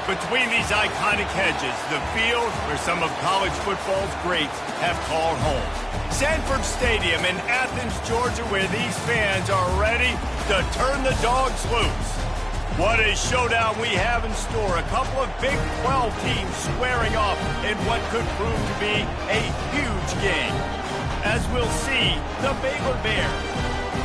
Between these iconic hedges, the field where some of college football's greats have called home. Sanford Stadium in Athens, Georgia, where these fans are ready to turn the dogs loose. What a showdown we have in store. A couple of Big 12 teams squaring off in what could prove to be a huge game. As we'll see, the Baylor Bears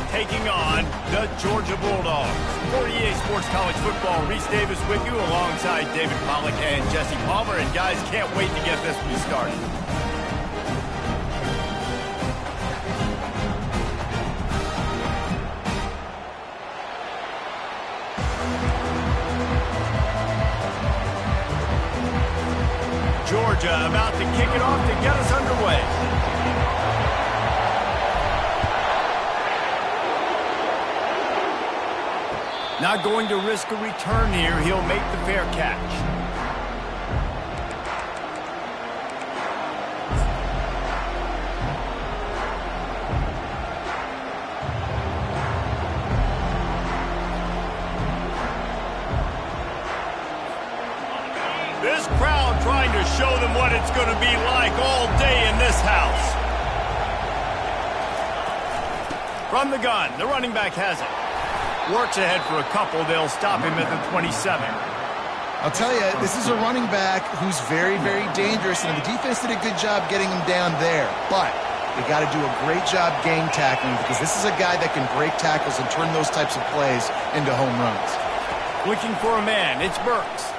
taking on the Georgia Bulldogs. For EA Sports College Football, Reese Davis with you alongside David Pollack and Jesse Palmer. And guys, can't wait to get this one started. Georgia about to kick it off to get us underway. Not going to risk a return here. He'll make the fair catch. This crowd trying to show them what it's going to be like all day in this house. From the gun, the running back has it. Works ahead for a couple. They'll stop him at the 27. I'll tell you, this is a running back who's very, very dangerous, and the defense did a good job getting him down there. But they got to do a great job gang tackling because this is a guy that can break tackles and turn those types of plays into home runs. Looking for a man. It's Burks.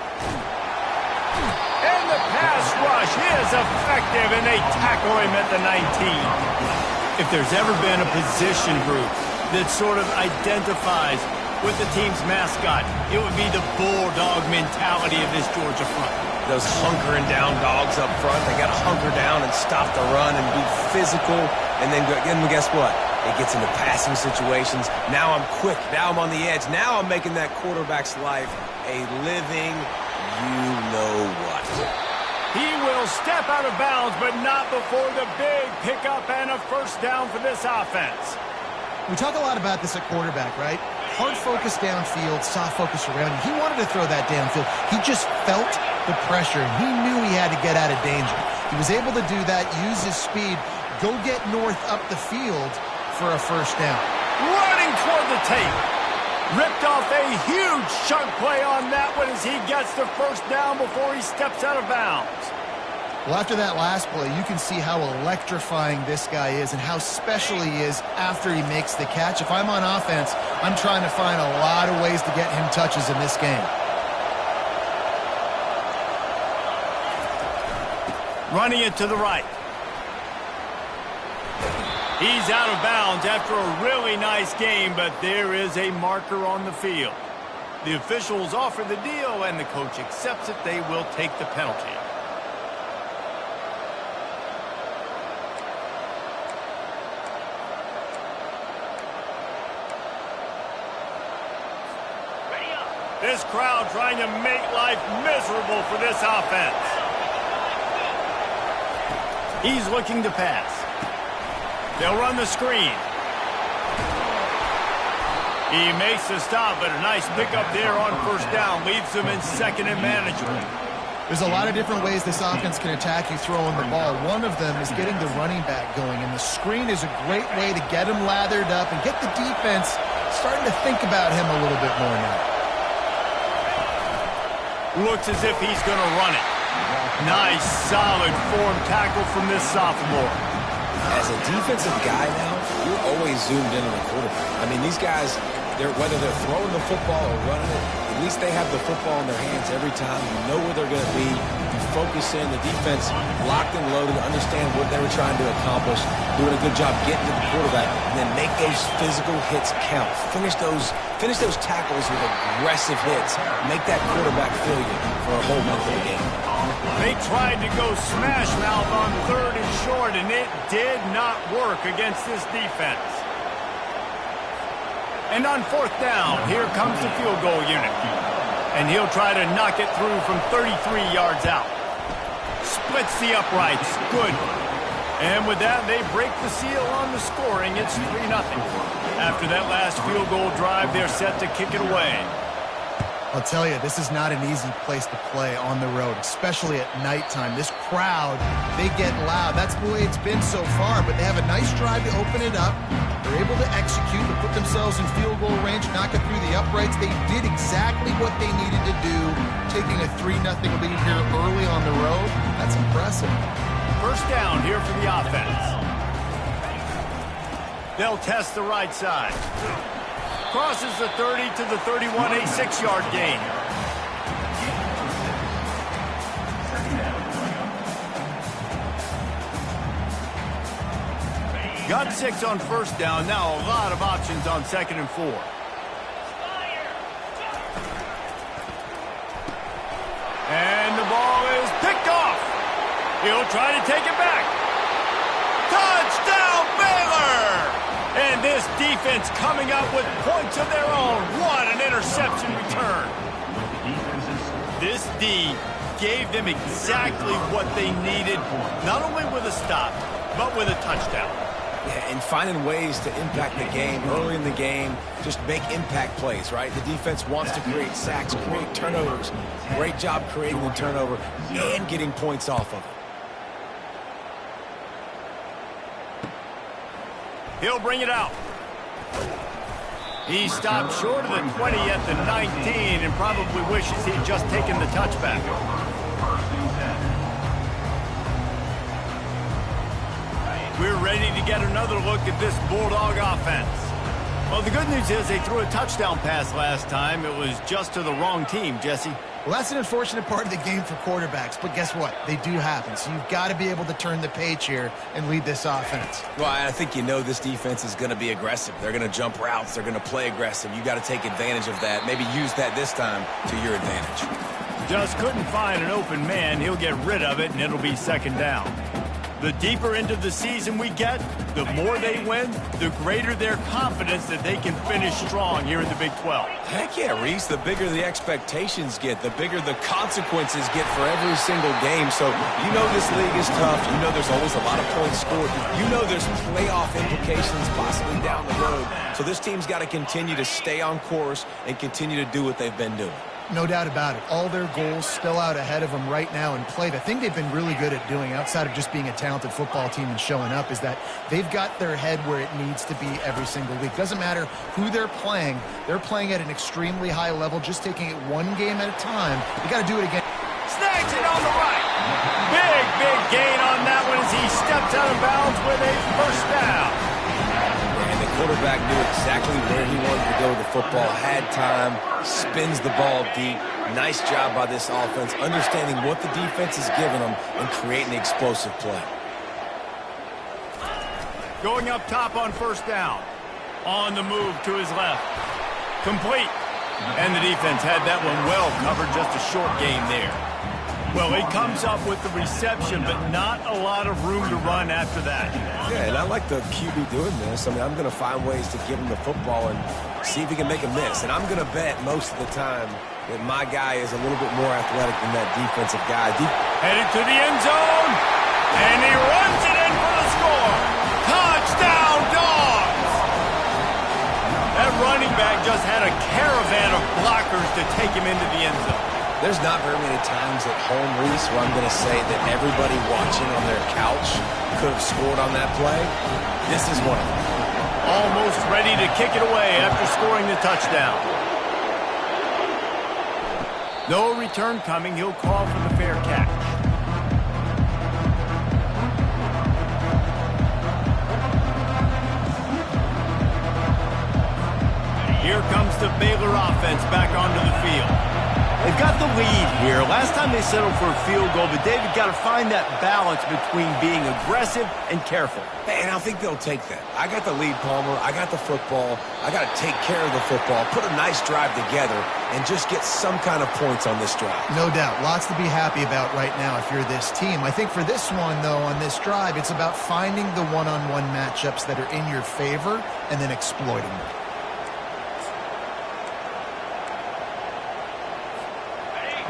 And the pass rush is effective, and they tackle him at the 19. If there's ever been a position group that sort of identifies with the team's mascot, it would be the bulldog mentality of this Georgia front. Those hunkering down dogs up front, they got to hunker down and stop the run and be physical. And then guess what? It gets into passing situations. Now I'm quick. Now I'm on the edge. Now I'm making that quarterback's life a living you-know-what. He will step out of bounds, but not before the big pickup and a first down for this offense. We talk a lot about this at quarterback, right? Hard focus downfield, soft focus around you. He wanted to throw that downfield. He just felt the pressure. He knew he had to get out of danger. He was able to do that, use his speed, go get north up the field for a first down. Running toward the tape. Ripped off a huge chunk play on that one as he gets the first down before he steps out of bounds. Well, after that last play, you can see how electrifying this guy is and how special he is after he makes the catch. If I'm on offense, I'm trying to find a lot of ways to get him touches in this game. Running it to the right. He's out of bounds after a really nice game, but there is a marker on the field. The officials offer the deal, and the coach accepts it. They will take the penalty. This crowd trying to make life miserable for this offense. He's looking to pass. They'll run the screen. He makes the stop, but a nice pickup there on first down. Leaves them in second and manageable. There's a lot of different ways this offense can attack you throwing the ball. One of them is getting the running back going, and the screen is a great way to get him lathered up and get the defense starting to think about him a little bit more now. Looks as if he's going to run it. Nice, solid form tackle from this sophomore. As a defensive guy now, you're always zoomed in on the quarterback. I mean, these guys, whether they're throwing the football or running it, at least they have the football in their hands every time. You know where they're going to be. You focus in. The defense locked and loaded, understand what they were trying to accomplish, doing a good job getting to the quarterback, and then make those physical hits count. Finish those tackles with aggressive hits. Make that quarterback feel you for a whole month of the game. They tried to go smash mouth on third and short, and it did not work against this defense. And on fourth down, here comes the field goal unit. And he'll try to knock it through from 33 yards out. Splits the uprights. Good. And with that, they break the seal on the scoring. It's 3-0. After that last field goal drive, they're set to kick it away. I'll tell you, this is not an easy place to play on the road, especially at nighttime. This crowd, they get loud. That's the way it's been so far, but they have a nice drive to open it up. They're able to execute, to put themselves in field goal range, knock it through the uprights. They did exactly what they needed to do, taking a 3-0 lead here early on the road. That's impressive. First down here for the offense. They'll test the right side. Crosses the 30 to the 31, a 6-yard gain. Got 6 on first down. Now a lot of options on 2nd and 4. And the ball is picked off. He'll try to take it back. Touchdown, Baylor! And this defense coming up with points of their own. What an interception return. This D gave them exactly what they needed, not only with a stop, but with a touchdown. Yeah, and finding ways to impact the game early in the game, just make impact plays, right? The defense wants to create sacks, create turnovers. Great job creating the turnover and getting points off of it. He'll bring it out. He stopped short of the 20 at the 19 and probably wishes he'd just taken the touchback. We're ready to get another look at this Bulldog offense. Well, the good news is they threw a touchdown pass last time. It was just to the wrong team, Jesse. Well, that's an unfortunate part of the game for quarterbacks, but guess what? They do happen, so you've got to be able to turn the page here and lead this offense. Well, I think you know this defense is going to be aggressive. They're going to jump routes. They're going to play aggressive. You got to take advantage of that. Maybe use that this time to your advantage. Just couldn't find an open man. He'll get rid of it, and it'll be 2nd down. The deeper into the season we get, the more they win, the greater their confidence that they can finish strong here in the Big 12. Heck yeah, Reese. The bigger the expectations get, the bigger the consequences get for every single game. So you know this league is tough. You know there's always a lot of points scored. You know there's playoff implications possibly down the road. So this team's got to continue to stay on course and continue to do what they've been doing. No doubt about it. All their goals still out ahead of them right now in play. The thing they've been really good at doing, outside of just being a talented football team and showing up, is that they've got their head where it needs to be every single week. Doesn't matter who they're playing at an extremely high level, just taking it one game at a time. You got to do it again. Snags it on the right. Big gain on that one as he steps out of bounds with a first down. And the quarterback knew exactly where he wanted to go with the football, had time, spins the ball deep. Nice job by this offense, understanding what the defense is giving them and creating explosive play. Going up top on first down. On the move to his left. Complete. And the defense had that one well covered, just a short gain there. Well, he comes up with the reception, but not a lot of room to run after that. Yeah, and I like the QB doing this. I mean, I'm going to find ways to give him the football and see if he can make a miss. And I'm going to bet most of the time that my guy is a little bit more athletic than that defensive guy. Headed to the end zone, and he runs it in for the score. Touchdown, Dogs! That running back just had a caravan of blockers to take him into the end zone. There's not very many times at home, Reese, where I'm going to say that everybody watching on their couch could have scored on that play. This is one of them. Almost ready to kick it away after scoring the touchdown. No return coming. He'll call for the fair catch. Here comes the Baylor offense back onto the field. They've got the lead here. Last time they settled for a field goal, but David got to find that balance between being aggressive and careful. And I think they'll take that. I got the lead, Palmer. I got the football. I got to take care of the football, put a nice drive together, and just get some kind of points on this drive. No doubt. Lots to be happy about right now if you're this team. I think for this one, though, on this drive, it's about finding the one-on-one matchups that are in your favor and then exploiting them.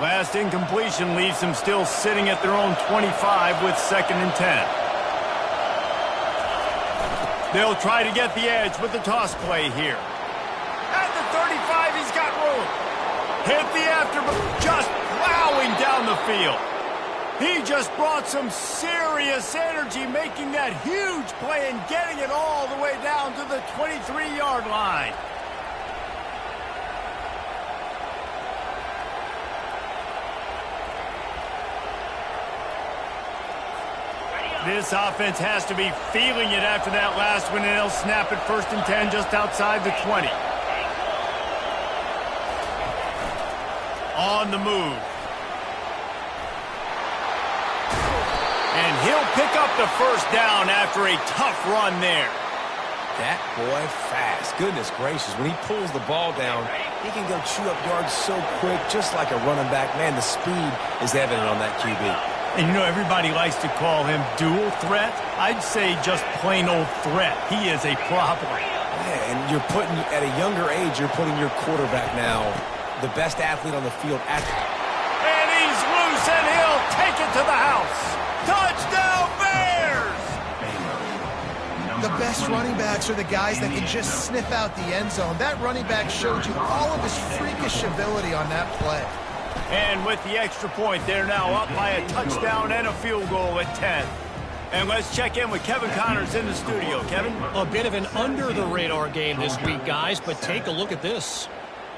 Last incompletion leaves them still sitting at their own 25 with 2nd and 10. They'll try to get the edge with the toss play here. At the 35, he's got room. Hit the afterbird, just plowing down the field. He just brought some serious energy, making that huge play and getting it all the way down to the 23-yard line. This offense has to be feeling it after that last one, and they'll snap it 1st and 10 just outside the 20. On the move. And he'll pick up the 1st down after a tough run there. That boy fast. Goodness gracious. When he pulls the ball down, he can go chew up yards so quick, just like a running back. Man, the speed is evident on that QB. And you know, everybody likes to call him dual threat. I'd say just plain old threat. He is a problem. Yeah, and you're putting, at a younger age, you're putting your quarterback now, the best athlete on the field. And he's loose, and he'll take it to the house. Touchdown, Bears! The best running backs are the guys that can just sniff out the end zone. That running back showed you all of his freakish ability on that play. And with the extra point, they're now up by a touchdown and a field goal at 10. And let's check in with Kevin Connors in the studio. Kevin? A bit of an under-the-radar game this week, guys, but take a look at this.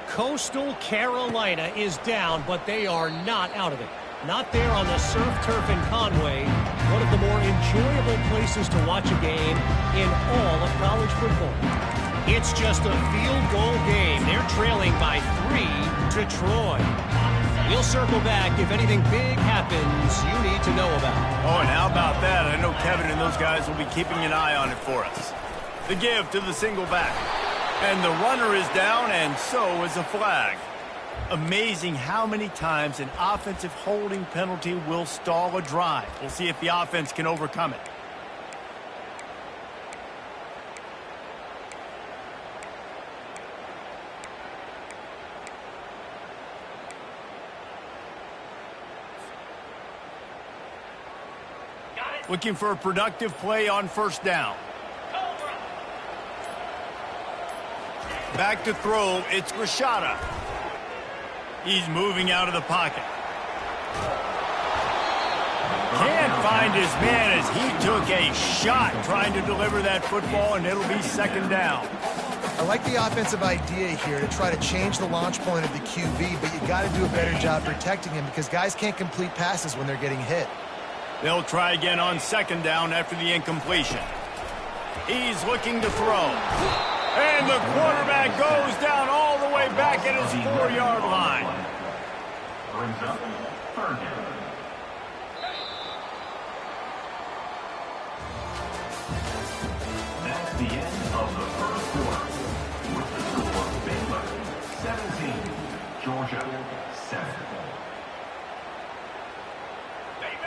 Coastal Carolina is down, but they are not out of it. Not there on the surf turf in Conway, one of the more enjoyable places to watch a game in all of college football. It's just a field goal game. They're trailing by 3 to Troy. We'll circle back if anything big happens you need to know about. Oh, and how about that? I know Kevin and those guys will be keeping an eye on it for us. The give to the single back. And the runner is down, and so is a flag. Amazing how many times an offensive holding penalty will stall a drive. We'll see if the offense can overcome it. Looking for a productive play on 1st down. Back to throw, it's Rashada. He's moving out of the pocket. Can't find his man as he took a shot trying to deliver that football, and it'll be 2nd down. I like the offensive idea here to try to change the launch point of the QB, but you got to do a better job protecting him because guys can't complete passes when they're getting hit. They'll try again on 2nd down after the incompletion. He's looking to throw. And the quarterback goes down all the way back at his 4-yard line. Brings up 3rd down. That's the end of the 1st quarter. With the score Baylor 17, Georgia 7.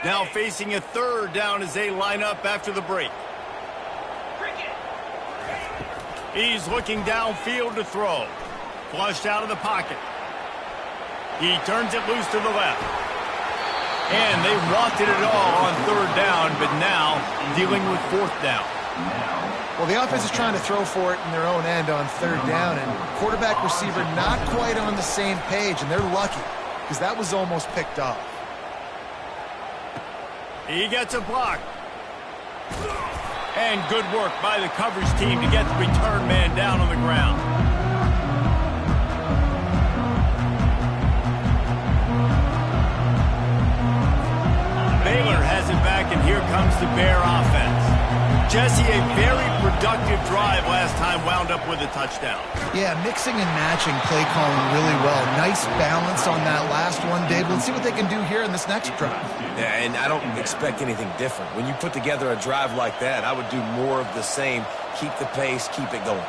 Now facing a 3rd down as they line up after the break. He's looking downfield to throw. Flushed out of the pocket. He turns it loose to the left. And they wanted it all on 3rd down, but now dealing with 4th down. Well, the offense is trying to throw for it in their own end on 3rd down, and quarterback receiver not quite on the same page, and they're lucky because that was almost picked off. He gets a block. And good work by the coverage team to get the return man down on the ground. Baylor has it back, and here comes the Bear offense. Jesse, a very productive drive last time wound up with a touchdown. Yeah, mixing and matching play calling really well. Nice balance on that last one, Dave. Let's see what they can do here in this next drive. Yeah, and I don't expect anything different. When you put together a drive like that, I would do more of the same. Keep the pace, keep it going.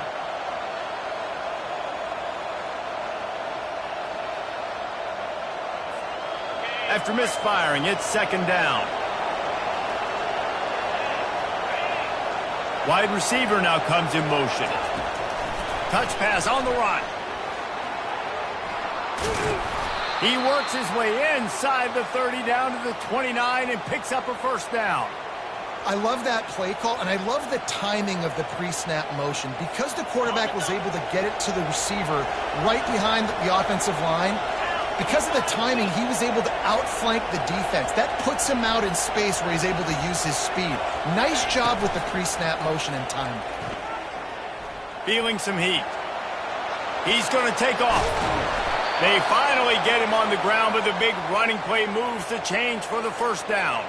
After misfiring, it's 2nd down. Wide receiver now comes in motion. Touch pass on the run. He works his way inside the 30 down to the 29 and picks up a 1st down. I love that play call, and I love the timing of the pre-snap motion. Because the quarterback was able to get it to the receiver right behind the offensive line, Because of the timing, he was able to outflank the defense. That puts him out in space where he's able to use his speed. Nice job with the pre-snap motion and timing. Feeling some heat. He's going to take off. They finally get him on the ground, but the big running play moves the change for the first down.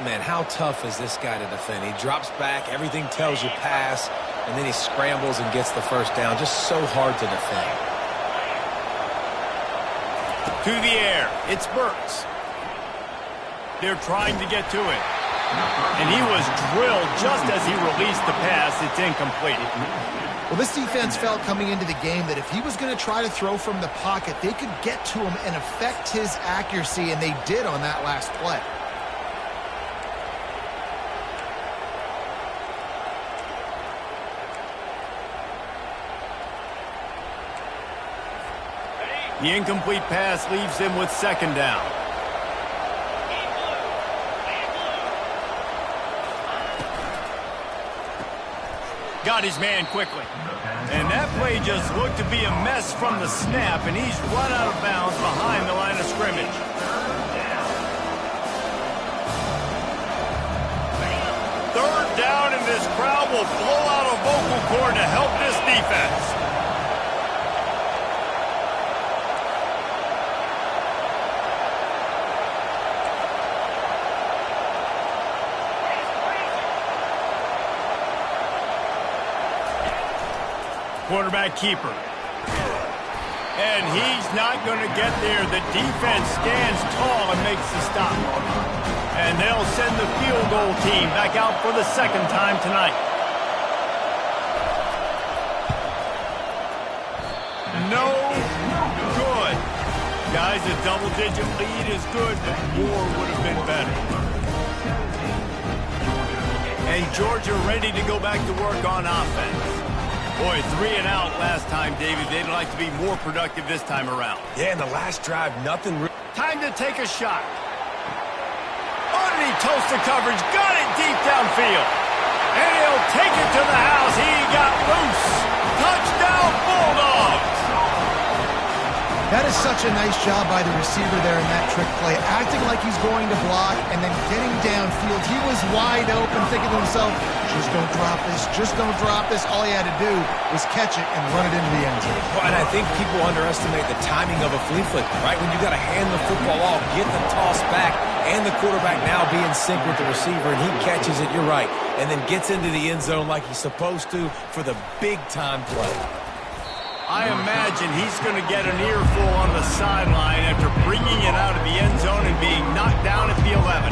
Man, how tough is this guy to defend? He drops back, everything tells you pass, and then he scrambles and gets the first down. Just so hard to defend. To the air, it's Burks. They're trying to get to it. And he was drilled just as he released the pass. It's incomplete. Well, this defense felt coming into the game that if he was going to try to throw from the pocket, they could get to him and affect his accuracy, and they did on that last play. The incomplete pass leaves him with second down. Got his man quickly. And that play just looked to be a mess from the snap, and he's run out of bounds behind the line of scrimmage. Third down, and this crowd will blow out a vocal cord to help this defense. Quarterback keeper. And he's not going to get there. The defense stands tall and makes the stop. And they'll send the field goal team back out for the second time tonight. No good. Guys, a double-digit lead is good, but more would have been better. And Georgia ready to go back to work on offense. Boy, 3 and out last time, David. They'd like to be more productive this time around. Yeah, in the last drive, nothing. Time to take a shot. Underneath toasted coverage, got it deep downfield. And he'll take it to the house. He got loose. Touchdown, Bulldogs. That is such a nice job by the receiver there in that trick play, acting like he's going to block and then getting downfield. He was wide open, thinking to himself, just don't drop this, just don't drop this. All he had to do was catch it and run it into the end zone. Well, and I think people underestimate the timing of a flea flicker, right? When you got to hand the football off, get the toss back, and the quarterback now be in sync with the receiver, and he catches it, you're right, and then gets into the end zone like he's supposed to for the big-time play. I imagine he's going to get an earful on the sideline after bringing it out of the end zone and being knocked down at the 11.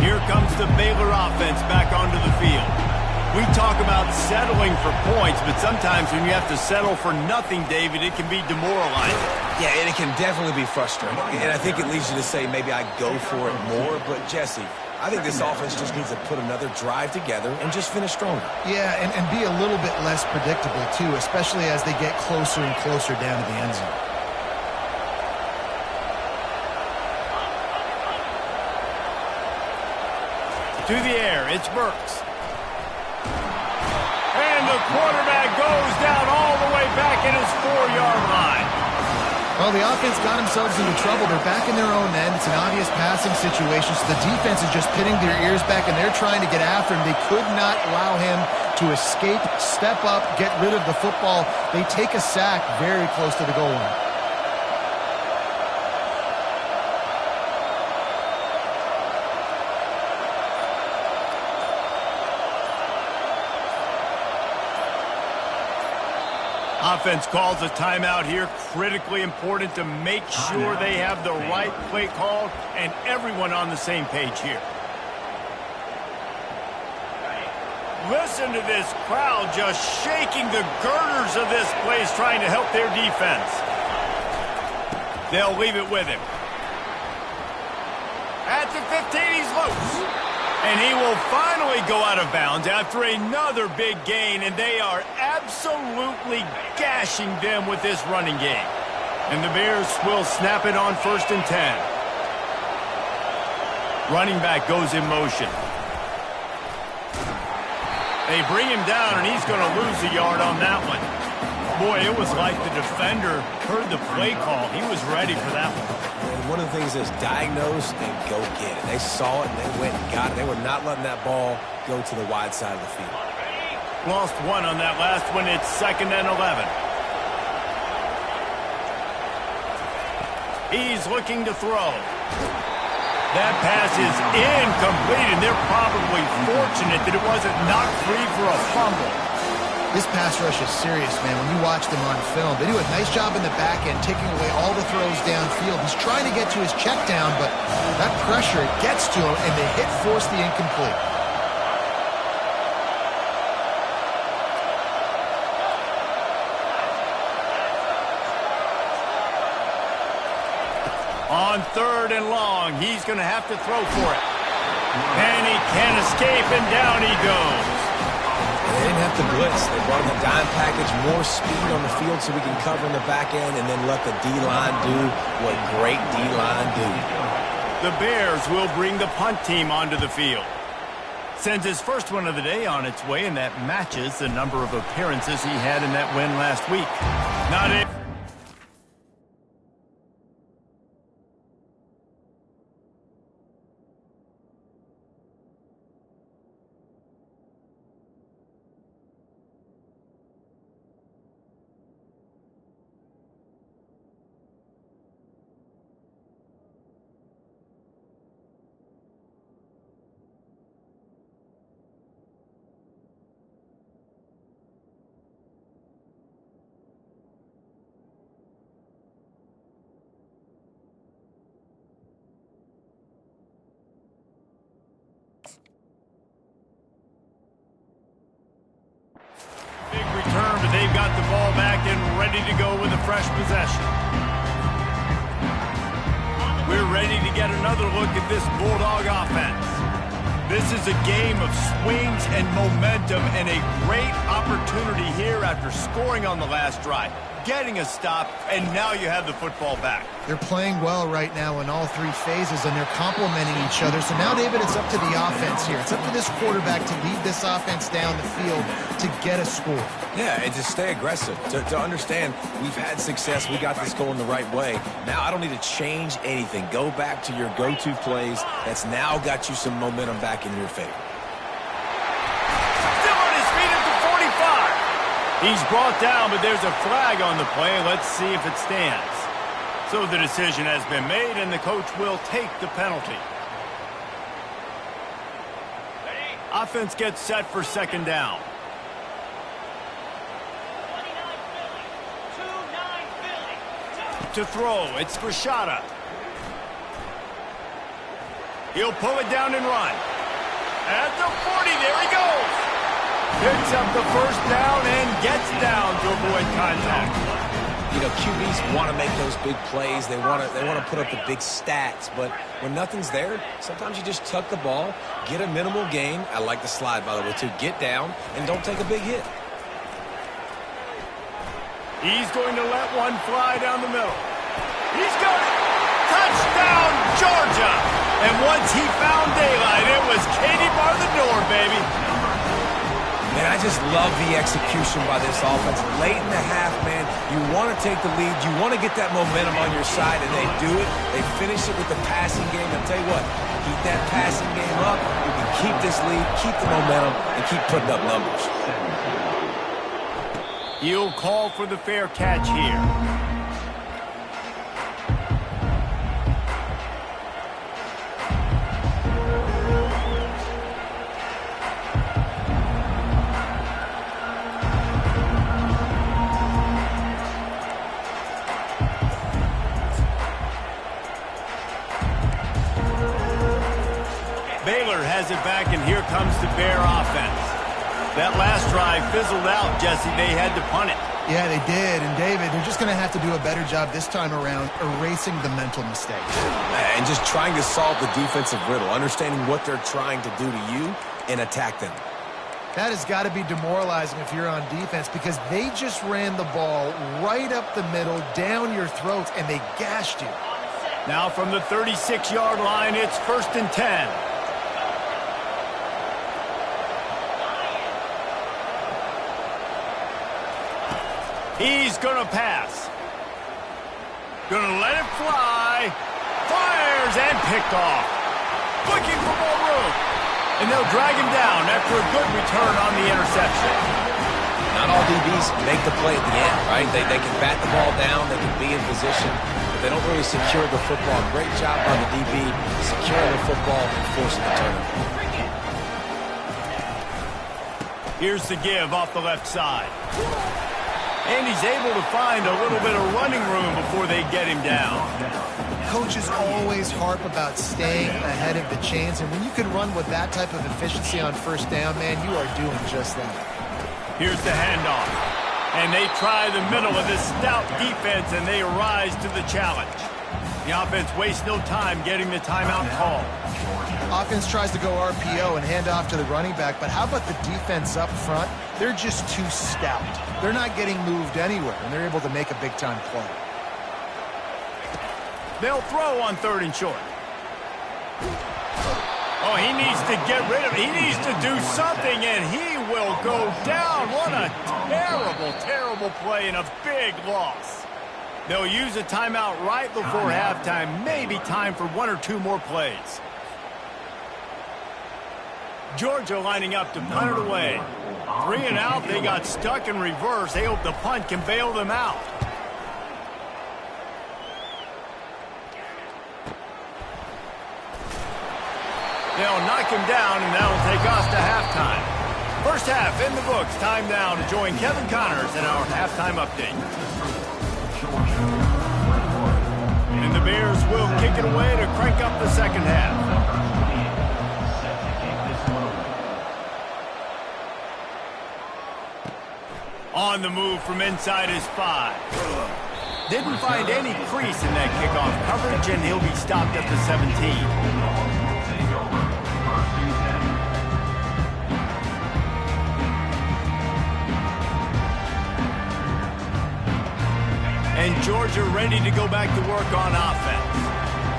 Here comes the Baylor offense back onto the field. We talk about settling for points, but sometimes when you have to settle for nothing, David, it can be demoralizing. Yeah, and it can definitely be frustrating. And I think it leads you to say maybe I go for it more. But, Jesse, I think this offense just needs to put another drive together and just finish stronger. Yeah, and be a little bit less predictable, too, especially as they get closer and closer down to the end zone. To the air, it's Burks. And the quarterback goes down all the way back at his 4-yard line. Well, the offense got themselves into trouble. They're back in their own end. It's an obvious passing situation, so the defense is just pinning their ears back, and they're trying to get after him. They could not allow him to escape, step up, get rid of the football. They take a sack very close to the goal line. Offense calls a timeout here. Critically important to make sure they have the right play called and everyone on the same page here. Listen to this crowd just shaking the girders of this place trying to help their defense. They'll leave it with him. At the 15, he's loose. And he will finally go out of bounds after another big gain, and they are absolutely gashing them with this running game. And the Bears will snap it on 1st and 10. Running back goes in motion. They bring him down, and he's going to lose a yard on that one. Boy, it was like the defender heard the play call. He was ready for that one. And one of the things is diagnose and go get it. They saw it, and they went and got it. They were not letting that ball go to the wide side of the field. Lost one on that last one. It's 2nd and 11. He's looking to throw. That pass is incomplete, and they're probably fortunate that it wasn't knocked free for a fumble. This pass rush is serious, man. When you watch them on film, they do a nice job in the back end, taking away all the throws downfield. He's trying to get to his check down, but that pressure gets to him, and the hit forced the incomplete. On 3rd and long, he's going to have to throw for it. And he can't escape, and down he goes. They didn't have to blitz. They brought in the dime package, more speed on the field so we can cover in the back end and then let the D-line do what great D-line do. The Bears will bring the punt team onto the field. Sends his first one of the day on its way, and that matches the number of appearances he had in that win last week. Not it. Big return, but they've got the ball back and ready to go with a fresh possession. We're ready to get another look at this Bulldog offense. This is a game of swings and momentum, and a great opportunity here after scoring on the last drive, getting a stop, and now you have the football back. They're playing well right now in all 3 phases, and they're complementing each other. So now, David, it's up to the offense here. It's up to this quarterback to lead this offense down the field to get a score. Yeah, and just stay aggressive. To understand, we've had success. We got this going the right way. Now I don't need to change anything. Go back to your go-to plays. That's now got you some momentum back in your favor. Still on his feet at the 45. He's brought down, but there's a flag on the play. Let's see if it stands. So the decision has been made, and the coach will take the penalty. Offense gets set for 2nd down. To throw, it's Rashada. He'll pull it down and run. At the 40, there he goes. Picks up the first down and gets down to avoid contact. You know, QBs want to make those big plays. They want to put up the big stats. But when nothing's there, sometimes you just tuck the ball, get a minimal gain. I like the slide, by the way, too. Get down and don't take a big hit. He's going to let one fly down the middle. He's got it. Touchdown, Georgia. And once he found daylight, it was Katie bar the door, baby. Man, I just love the execution by this offense. Late in the half, man, you want to take the lead. You want to get that momentum on your side, and they do it. They finish it with the passing game. I'll tell you what, keep that passing game up. You can keep this lead, keep the momentum, and keep putting up numbers. He'll call for the fair catch here. Baylor has it back, and here comes the Bear offense. That last drive fizzled out, Jesse. They had to punt it. Yeah, they did. And, David, they're just going to have to do a better job this time around erasing the mental mistakes. And just trying to solve the defensive riddle, understanding what they're trying to do to you and attack them. That has got to be demoralizing if you're on defense, because they just ran the ball right up the middle, down your throats, and they gashed you. Now from the 36-yard line, it's 1st and 10. He's going to pass. Going to let it fly. Fires and picked off. Looking for more room. And they'll drag him down after a good return on the interception. Not all DBs make the play at the end, right? They can bat the ball down, they can be in position, but they don't really secure the football. Great job by the DB securing the football and forcing the turnover. Here's the give off the left side. And he's able to find a little bit of running room before they get him down. Coaches always harp about staying ahead of the chains, and when you can run with that type of efficiency on first down, man, you are doing just that. Here's the handoff. And they try the middle of this stout defense, and they rise to the challenge. The offense wastes no time getting the timeout call. Offense tries to go RPO and hand off to the running back, but how about the defense up front? They're just too stout. They're not getting moved anywhere, and they're able to make a big-time play. They'll throw on 3rd and short. Oh, he needs to get rid of it. He needs to do something, and he will go down. What a terrible, terrible play and a big loss. They'll use a timeout right before halftime. Maybe time for 1 or 2 more plays. Georgia lining up to punt it away. 3 and out. They got stuck in reverse. They hope the punt can bail them out. They'll knock him down, and that'll take us to halftime. First half in the books. Time now to join Kevin Connors in our halftime update. And the Bears will kick it away to crank up the second half. On the move from inside his 5. Didn't find any crease in that kickoff coverage, and he'll be stopped at the 17. And Georgia ready to go back to work on offense.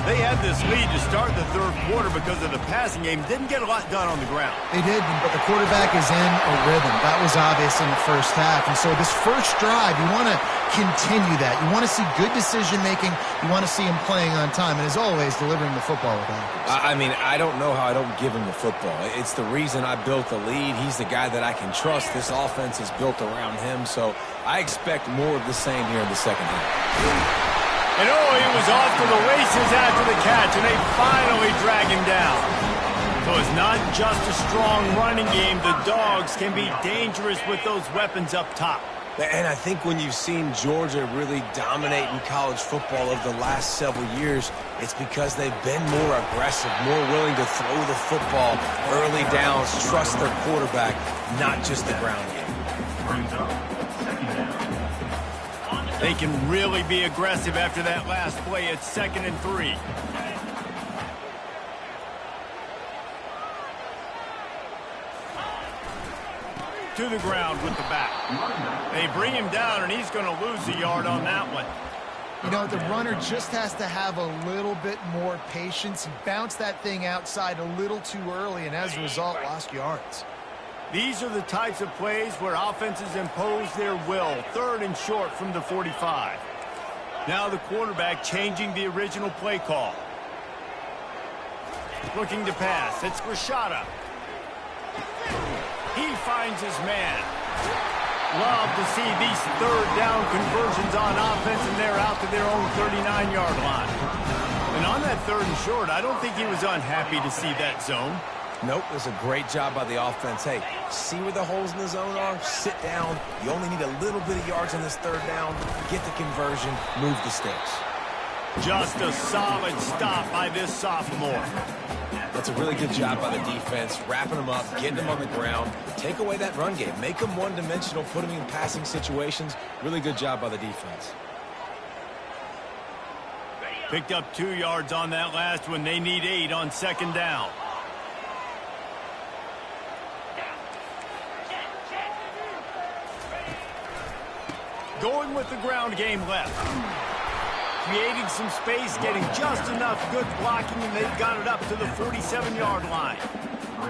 They had this lead to start the 3rd quarter because of the passing game. Didn't get a lot done on the ground. They did, but the quarterback is in a rhythm. That was obvious in the first half. And so this first drive, you want to continue that. You want to see good decision-making. You want to see him playing on time. And as always, delivering the football with accuracy. I mean, I don't know how I don't give him the football. It's the reason I built the lead. He's the guy that I can trust. This offense is built around him. So I expect more of the same here in the second half. And oh, he was off to the races after the catch, and they finally drag him down. So it's not just a strong running game. The Dogs can be dangerous with those weapons up top. And I think when you've seen Georgia really dominate in college football over the last several years, it's because they've been more aggressive, more willing to throw the football early downs, trust their quarterback, not just the ground game. They can really be aggressive after that last play. It's 2nd and 3. To the ground with the back. They bring him down, and he's going to lose a yard on that one. You know, the runner just has to have a little bit more patience. He bounced that thing outside a little too early, and as a result, lost yards. These are the types of plays where offenses impose their will. 3rd and short from the 45. Now the quarterback changing the original play call. Looking to pass. It's Rashada. He finds his man. Love to see these 3rd down conversions on offense, and they're out to their own 39-yard line. And on that 3rd and short, I don't think he was unhappy to see that zone. Nope, it was a great job by the offense. Hey, see where the holes in the zone are? Sit down. You only need a little bit of yards on this 3rd down. Get the conversion. Move the sticks. Just a solid stop by this sophomore. That's a really good job by the defense, wrapping them up, getting them on the ground. Take away that run game. Make them one-dimensional, put them in passing situations. Really good job by the defense. Picked up 2 yards on that last one. They need 8 on 2nd down. Going with the ground game left. Creating some space, getting just enough good blocking, and they've got it up to the 47-yard line.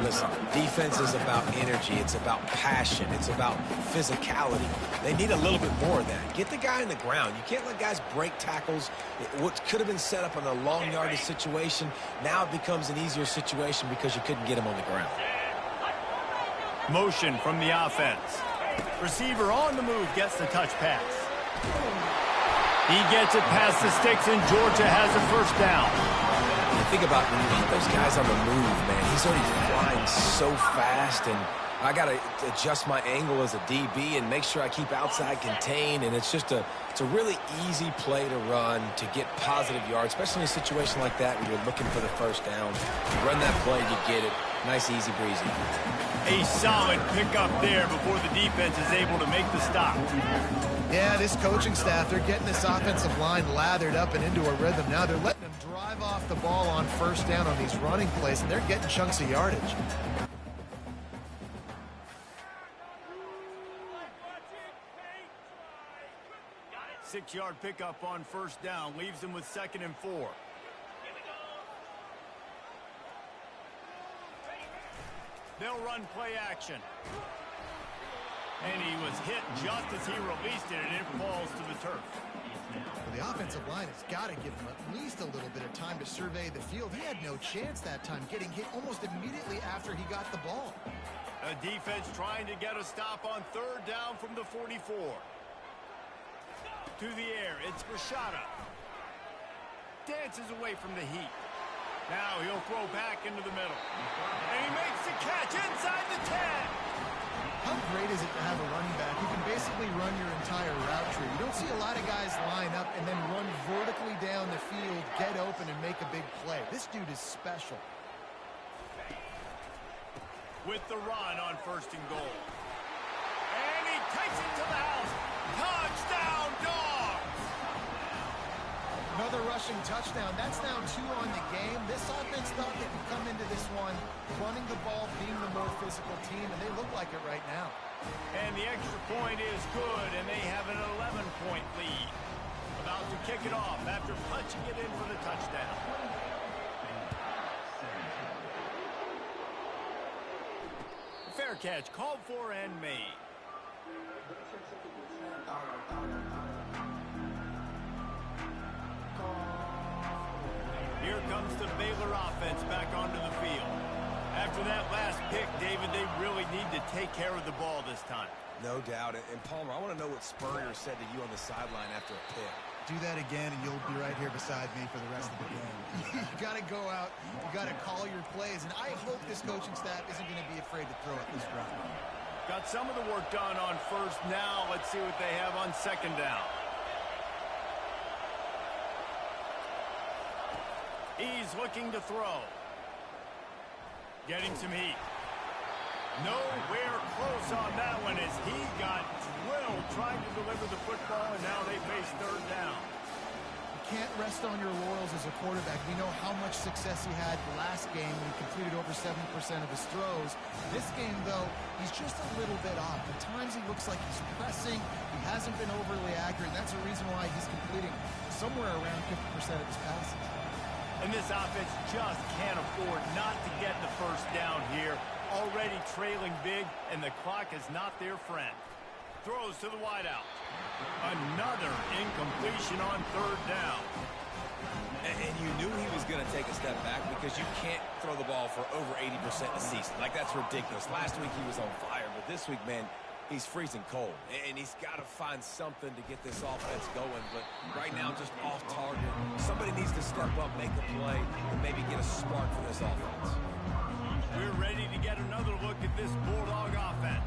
Listen, defense is about energy. It's about passion. It's about physicality. They need a little bit more of that. Get the guy in the ground. You can't let guys break tackles. What could have been set up in a long yardage situation, now it becomes an easier situation because you couldn't get him on the ground. Motion from the offense. Receiver on the move gets the touch pass. He gets it past the sticks, and Georgia has a first down. You think about when you hit those guys on the move, man. He's already flying so fast, and I got to adjust my angle as a DB and make sure I keep outside contained, and it's a really easy play to run to get positive yards, especially in a situation like that where you're looking for the first down. You run that play, you get it. Nice, easy breezy. A solid pickup there before the defense is able to make the stop. Yeah, this coaching staff, they're getting this offensive line lathered up and into a rhythm. Now they're letting them drive off the ball on first down on these running plays, and they're getting chunks of yardage. Six-yard pickup on first down leaves them with 2nd and 4. They'll run play action. And he was hit just as he released it, and it falls to the turf. Well, the offensive line has got to give him at least a little bit of time to survey the field. He had no chance that time, getting hit almost immediately after he got the ball. A defense trying to get a stop on 3rd down from the 44. To the air, it's Rashada. Dances away from the heat. Now he'll throw back into the middle. And he makes the catch inside the 10. How great is it to have a running back who can basically run your entire route tree? You don't see a lot of guys line up and then run vertically down the field, get open, and make a big play. This dude is special. With the run on 1st and goal. And he takes it to the house. Touchdown, Dogs! Another rushing touchdown. That's now 2 on the game. This offense thought they could come into this one running the ball, being the more physical team, and they look like it right now. And the extra point is good, and they have an 11-point lead. About to kick it off after punching it in for the touchdown. Fair catch called for and made. Here comes the Baylor offense back onto the field. After that last pick, David, they really need to take care of the ball this time. No doubt. And Palmer, I want to know what Spurrier said to you on the sideline after a pick. Do that again, and you'll be right here beside me for the rest of the game. You got to go out. You got to call your plays, and I hope this coaching staff isn't going to be afraid to throw it this round. Got some of the work done on 1st. Now let's see what they have on 2nd down. He's looking to throw. Getting some heat. Nowhere close on that one as he got drilled trying to deliver the football, and now they face 3rd down. You can't rest on your laurels as a quarterback. We know how much success he had last game when he completed over 70% of his throws. This game, though, he's just a little bit off. At times he looks like he's pressing. He hasn't been overly accurate, and that's the reason why he's completing somewhere around 50% of his passes. And this offense just can't afford not to get the first down here. Already trailing big, and the clock is not their friend. Throws to the wideout. Another incompletion on 3rd down. And you knew he was going to take a step back because you can't throw the ball for over 80% of the season. Like, that's ridiculous. Last week he was on fire, but this week, man, he's freezing cold. And he's got to find something to get this offense going. But right now, just off target. Somebody needs to step up, make a play, and maybe get a spark for this offense. We're ready to get another look at this Bulldog offense.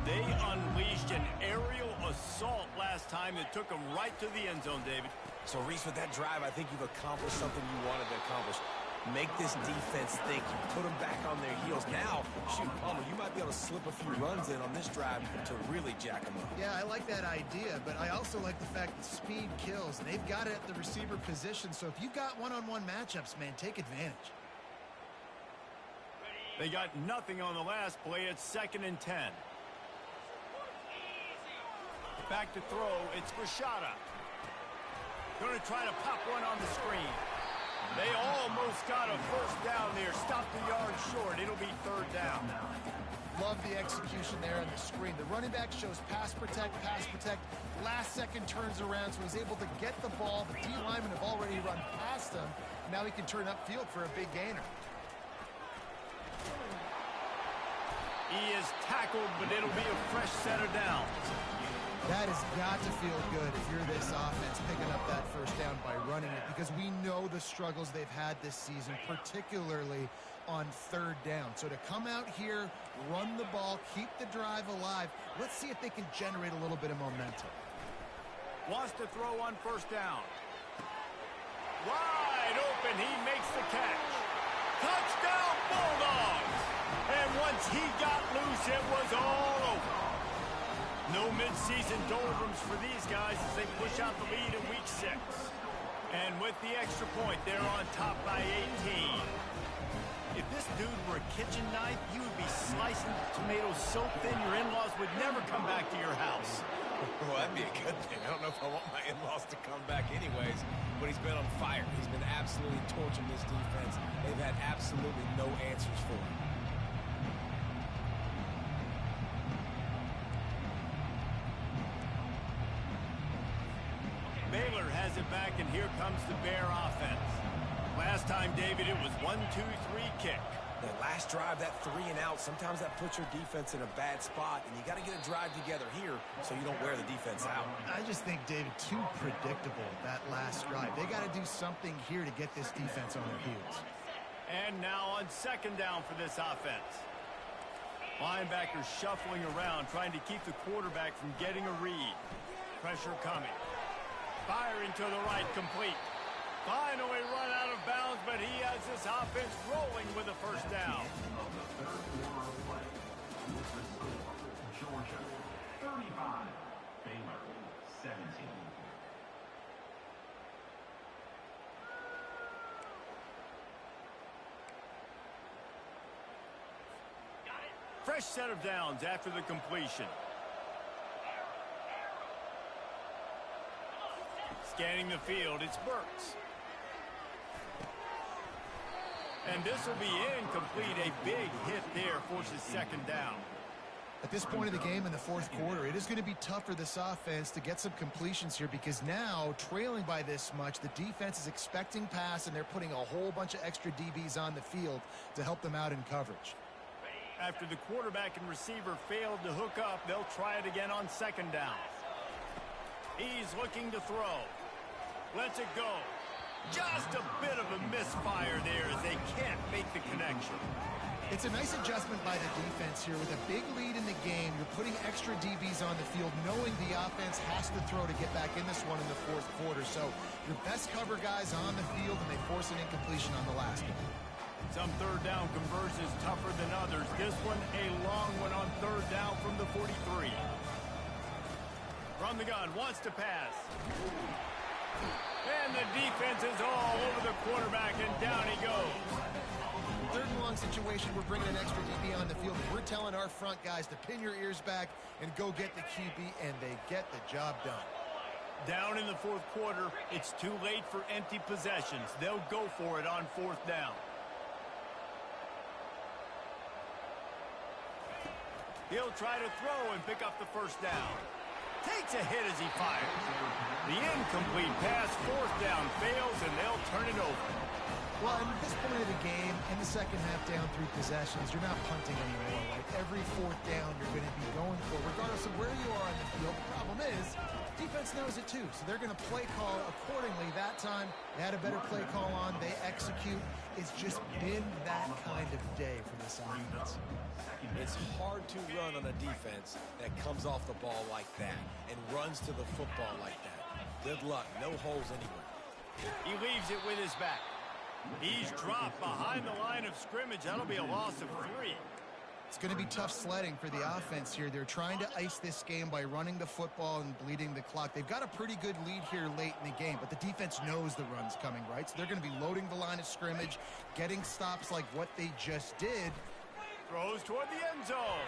They unleashed an aerial assault last time that took them right to the end zone, David. So, Reese, with that drive, I think you've accomplished something you wanted to accomplish. Make this defense think. Put them back on their heels. Now, shoot, Palmer, you might be able to slip a few runs in on this drive to really jack them up. Yeah, I like that idea, but I also like the fact that speed kills. And they've got it at the receiver position, so if you've got one-on-one matchups, man, take advantage. They got nothing on the last play. It's 2nd and 10. Back to throw. It's Rashada. Going to try to pop one on the screen. They almost got a first down there. Stopped the yard short. It'll be third down. Love the execution there on the screen. The running back shows pass protect, last second turns around, so he's able to get the ball. The D linemen have already run past him. Now he can turn upfield for a big gainer. He is tackled, but it'll be a fresh set of downs. That has got to feel good if you're this offense picking up that first down by running it, because we know the struggles they've had this season, particularly on third down. So to come out here, run the ball, keep the drive alive, let's see if they can generate a little bit of momentum. Wants to throw on first down. Wide open, he makes the catch. Touchdown Bulldogs! And once he got loose, it was all over. No midseason doldrums for these guys as they push out the lead in week 6. And with the extra point, they're on top by 18. If this dude were a kitchen knife, he would be slicing tomatoes so thin your in-laws would never come back to your house. Well, that'd be a good thing. I don't know if I want my in-laws to come back anyways, but he's been on fire. He's been absolutely torching this defense. They've had absolutely no answers for him. Baylor has it back, and here comes the Bear offense. Last time, David, it was 1-2-3 kick. That last drive, that 3 and out, sometimes that puts your defense in a bad spot, and you got to get a drive together here so you don't wear the defense out. I just think, David, too predictable, that last drive. They got to do something here to get this defense on their heels. And now on second down for this offense. Linebackers shuffling around, trying to keep the quarterback from getting a read. Pressure coming. Firing to the right, complete. Finally run out of bounds, but he has this offense rolling with a first down. Of the third quarter of play, with the score, Georgia 35, Baylor 17. Fresh set of downs after the completion. Scanning the field, it's Burks. And this will be incomplete. A big hit there forces second down. At this point of the game in the fourth quarter, it is going to be tough for this offense to get some completions here, because now, trailing by this much, the defense is expecting pass, and they're putting a whole bunch of extra DBs on the field to help them out in coverage. After the quarterback and receiver failed to hook up, they'll try it again on second down. He's looking to throw. Lets it go. Just a bit of a misfire there as they can't make the connection. It's a nice adjustment by the defense here. With a big lead in the game, you're putting extra DBs on the field, knowing the offense has to throw to get back in this one in the fourth quarter. So your best cover guys on the field, and they force an incompletion on the last one. Some third down conversions tougher than others. This one a long one on third down from the 43. From the gun, wants to pass. And the defense is all over the quarterback, and down he goes. Third and long situation, we're bringing an extra DB on the field. We're telling our front guys to pin your ears back and go get the QB, and they get the job done. Down in the fourth quarter, it's too late for empty possessions. They'll go for it on fourth down. He'll try to throw and pick up the first down. Takes a hit as he fires. The incomplete pass, fourth down, fails, and they'll turn it over. Well, at this point of the game, in the second half, down 3 possessions, you're not punting anymore. Like every fourth down, you're going to be going for, regardless of where you are on the field. The problem is, defense knows it too, so they're going to play call accordingly. That time, they had a better play call on. They execute. It's just been that kind of day for this offense. It's hard to run on a defense that comes off the ball like that and runs to the football like that. Good luck. No holes anywhere. He leaves it with his back. He's dropped behind the line of scrimmage. That'll be a loss of 3. It's going to be tough sledding for the offense here. They're trying to ice this game by running the football and bleeding the clock. They've got a pretty good lead here late in the game, but the defense knows the run's coming, right? So they're going to be loading the line of scrimmage, getting stops like what they just did. Throws toward the end zone.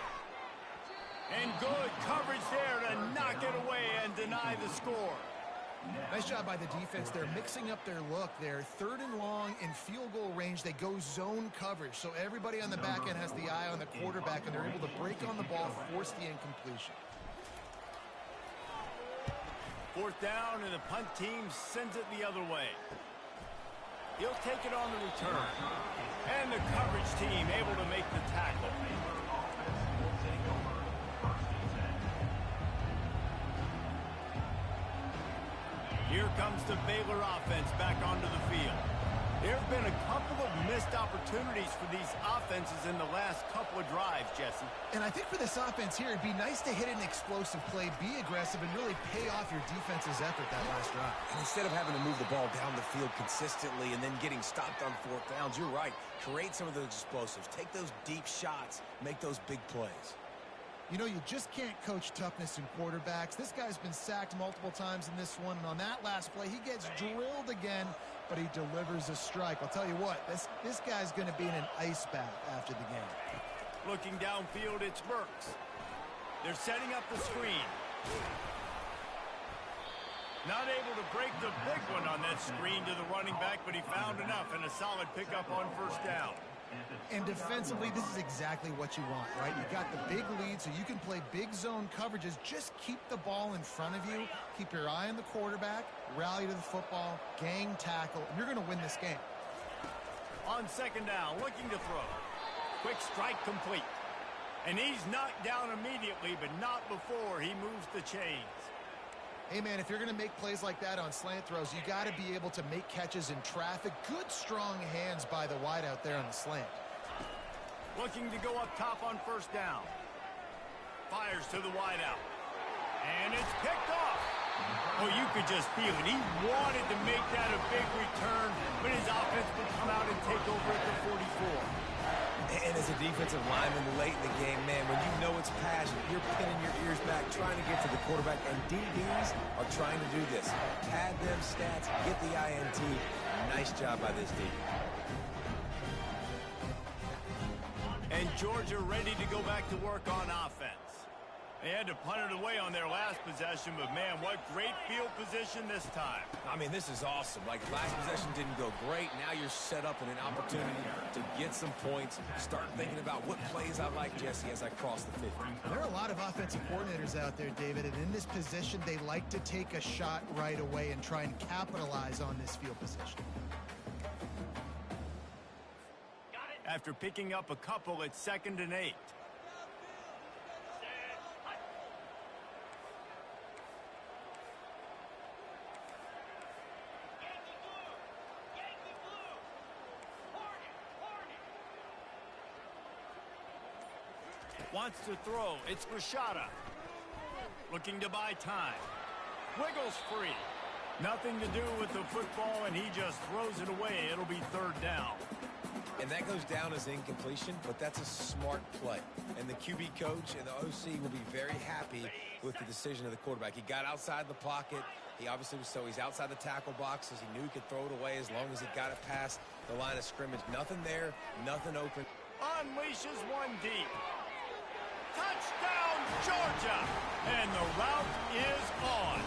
And good coverage there to knock it away and deny the score. Nice job by the defense. They're mixing up their look. They're 3rd and long in field goal range. They go zone coverage. So everybody on the back end has the eye on the quarterback, and they're able to break on the ball, force the incompletion. 4th down, and the punt team sends it the other way. He'll take it on the return. And the coverage team able to make the tackle. Here comes the Baylor offense back onto the field. There have been a couple of missed opportunities for these offenses in the last couple of drives, Jesse. And I think for this offense here, it'd be nice to hit an explosive play, be aggressive, and really pay off your defense's effort that last drive. And instead of having to move the ball down the field consistently and then getting stopped on 4th downs, you're right. Create some of those explosives. Take those deep shots. Make those big plays. You know, you just can't coach toughness in quarterbacks. This guy's been sacked multiple times in this one, and on that last play, he gets drilled again, but he delivers a strike. I'll tell you what, this guy's going to be in an ice bath after the game. Looking downfield, it's Burks. They're setting up the screen. Not able to break the big one on that screen to the running back, but he found enough and a solid pickup on 1st down. And defensively, this is exactly what you want, right? You got the big lead, so you can play big zone coverages. Just keep the ball in front of you. Keep your eye on the quarterback. Rally to the football. Gang tackle. And you're going to win this game. On 2nd down, looking to throw. Quick strike complete. And he's knocked down immediately, but not before he moves the chains. Hey, man, if you're going to make plays like that on slant throws, you got to be able to make catches in traffic. Good, strong hands by the wide out there on the slant. Looking to go up top on 1st down. Fires to the wide out. And it's picked off. Oh, you could just feel it. He wanted to make that a big return, but his offense would come out and take over at the 44. And as a defensive lineman late in the game, man, when you know it's passion, you're pinning your ears back, trying to get to the quarterback, and DBs are trying to do this. Pad them stats, get the INT. Nice job by this D. And Georgia ready to go back to work on offense. They had to punt it away on their last possession, but man, what great field position this time. I mean, this is awesome. Like, last possession didn't go great. Now you're set up in an opportunity to get some points. Start thinking about what plays I like, Jesse, as I cross the 50. There are a lot of offensive coordinators out there, David, and in this position, they like to take a shot right away and try and capitalize on this field position. After picking up a couple, it's 2nd and 8. Wants to throw. It's Rashada. Looking to buy time. Wiggles free. Nothing to do with the football, and he just throws it away. It'll be 3rd down. And that goes down as incompletion, but that's a smart play. And the QB coach and the OC will be very happy with the decision of the quarterback. He got outside the pocket. He obviously was he's outside the tackle boxes. He knew he could throw it away as long as he got it past the line of scrimmage. Nothing there, nothing open. Unleashes one deep. Touchdown, Georgia! And the route is on.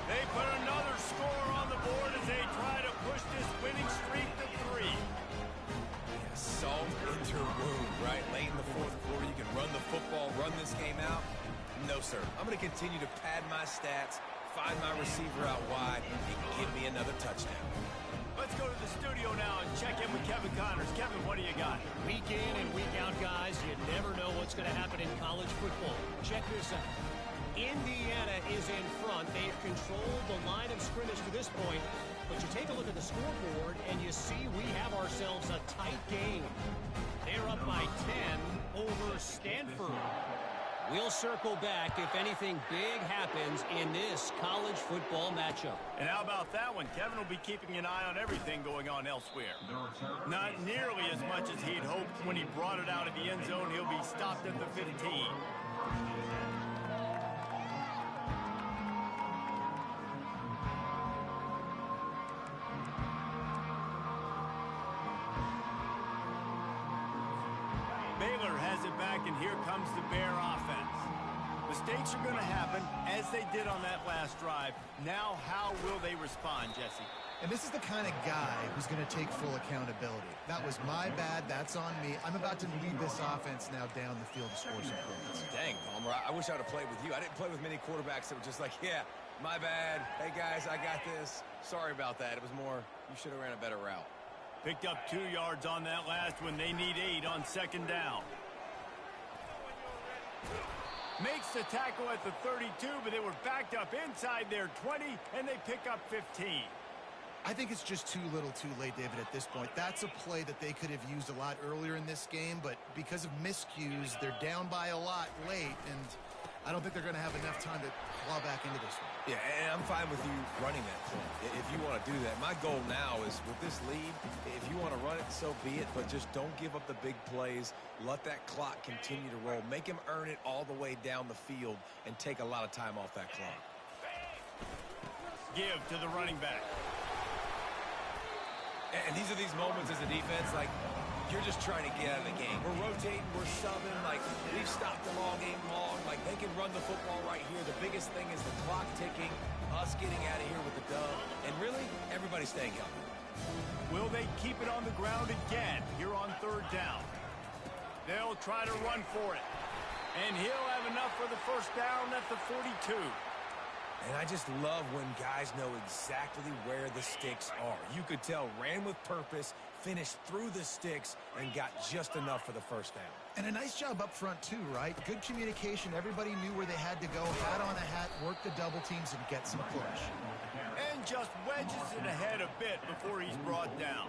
They put another score on the board as they try to push this winning streak to 3. Yeah, salt into wound, right? Late in the 4th quarter, you can run the football, run this game out. No, sir. I'm going to continue to pad my stats, find my receiver out wide, and give me another touchdown. Let's go to the studio now and check in with Kevin Connors. Kevin, what do you got? Week in and week out, guys, you never know what's going to happen in college football. Check this out. Indiana is in front. They've controlled the line of scrimmage to this point. But you take a look at the scoreboard, and you see we have ourselves a tight game. They're up by 10 over Stanford. We'll circle back if anything big happens in this college football matchup. And how about that one? Kevin will be keeping an eye on everything going on elsewhere. Not nearly as much as he'd hoped when he brought it out of the end zone. He'll be stopped at the 15. Baylor has it back, and here comes the Bear offense. Mistakes are going to happen, as they did on that last drive. Now, how will they respond, Jesse? And this is the kind of guy who's going to take full accountability. That was my bad. That's on me. I'm about to lead this offense now down the field to score some points. Dang, Palmer, I wish I would have played with you. I didn't play with many quarterbacks that were just like, yeah, my bad. Hey, guys, I got this. Sorry about that. It was more, you should have ran a better route. Picked up 2 yards on that last one. They need 8 on second down. Makes the tackle at the 32, but they were backed up inside their 20, and they pick up 15. I think it's just too little too late, David, at this point. That's a play that they could have used a lot earlier in this game, but because of miscues, they're down by a lot late, and I don't think they're going to have enough time to claw back into this one. Yeah, and I'm fine with you running that play if you want to do that. My goal now is with this lead, if you want to run it, so be it, but just don't give up the big plays. Let that clock continue to roll. Make him earn it all the way down the field and take a lot of time off that clock. Give to the running back. And these are these moments as a defense, like, you're just trying to get out of the game. We're rotating, we're subbing, like, we've stopped them all game long. Like, they can run the football right here. The biggest thing is the clock ticking, us getting out of here with the dub, and really, everybody staying healthy. Will they keep it on the ground again here on third down? They'll try to run for it. And he'll have enough for the first down at the 42. And I just love when guys know exactly where the sticks are. You could tell ran with purpose, finished through the sticks, and got just enough for the first down. And a nice job up front, too, right? Good communication. Everybody knew where they had to go. Hat on a hat, work the double teams, and get some push. And just wedges it ahead a bit before he's brought down.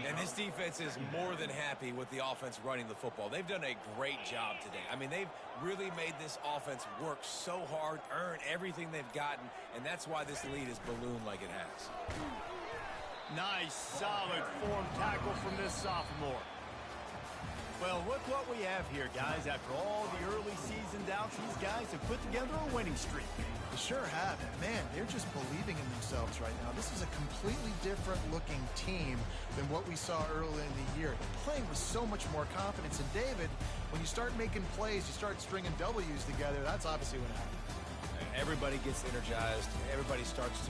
And this defense is more than happy with the offense running the football. They've done a great job today. I mean, they've really made this offense work so hard, earn everything they've gotten, and that's why this lead is ballooned like it has. Nice, solid form tackle from this sophomore. Well, look what we have here, guys. After all the early season doubts, these guys have put together a winning streak. They sure have. And man, they're just believing in themselves right now. This is a completely different looking team than what we saw early in the year. They're playing with so much more confidence. And David, when you start making plays, you start stringing W's together, that's obviously what happens. Everybody gets energized. Everybody starts to